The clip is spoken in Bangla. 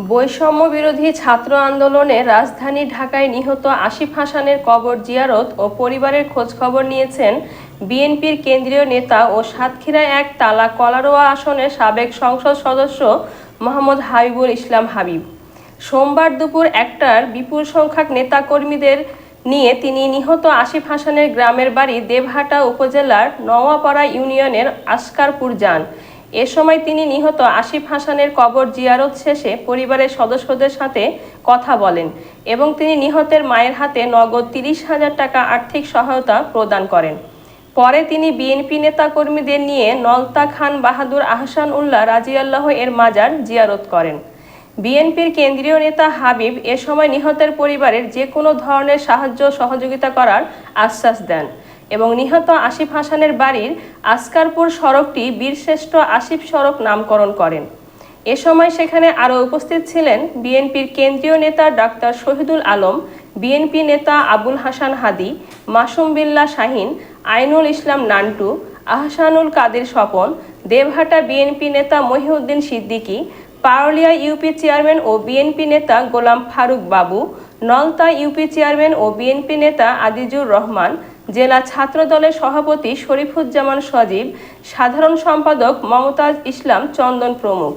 বৈষম্য বিরোধী ছাত্র আন্দোলনে রাজধানী ঢাকায় নিহত আসিফ হাসানের কবর জিয়ারত ও পরিবারের খোঁজখবর নিয়েছেন বিএনপির কেন্দ্রীয় নেতা ও সাতক্ষীরায় এক তালা কলারোয়া আসনের সাবেক সংসদ সদস্য মোহাম্মদ হাবিবুল ইসলাম হাবিব। সোমবার দুপুর 1টার বিপুল সংখ্যক নেতাকর্মীদের নিয়ে তিনি নিহত আসিফ হাসানের গ্রামের বাড়ি দেবহাটা উপজেলার নওয়াপাড়া ইউনিয়নের আসকারপুর যান। এ সময় তিনি নিহত আসিফ হাসানের কবর জিয়ারত শেষে পরিবারের সদস্যদের সাথে কথা বলেন এবং তিনি নিহতের মায়ের হাতে নগদ 30,000 টাকা আর্থিক সহায়তা প্রদান করেন। পরে তিনি বিএনপি নেতাকর্মীদের নিয়ে নলতা খান বাহাদুর আহসান উল্লাহ রাজিয়াল্লাহ এর মাজার জিয়ারত করেন। বিএনপির কেন্দ্রীয় নেতা হাবিব এ সময় নিহতের পরিবারের যে কোনো ধরনের সাহায্য সহযোগিতা করার আশ্বাস দেন এবং নিহত আসিফ হাসানের বাড়ির আসকারপুর সড়কটি বীরশ্রেষ্ঠ আসিফ সড়ক নামকরণ করেন। এ সময় সেখানে আরও উপস্থিত ছিলেন বিএনপির কেন্দ্রীয় নেতা ডাক্তার শহীদুল আলম, বিএনপি নেতা আবুল হাসান হাদি, মাসুম বিল্লাহ শাহিন, আইনুল ইসলাম নান্টু, আহসানুল কাদের স্বপন, দেবহাটা বিএনপি নেতা মহিউদ্দিন সিদ্দিকী, পারুলিয়া ইউপি চেয়ারম্যান ও বিএনপি নেতা গোলাম ফারুক বাবু, নলতা ইউপি চেয়ারম্যান ও বিএনপি নেতা আজিজুর রহমান, জেলা ছাত্রদলের সভাপতি শরীফুজ্জামান সজীব, সাধারণ সম্পাদক মমতাজ ইসলাম চন্দন প্রমুখ।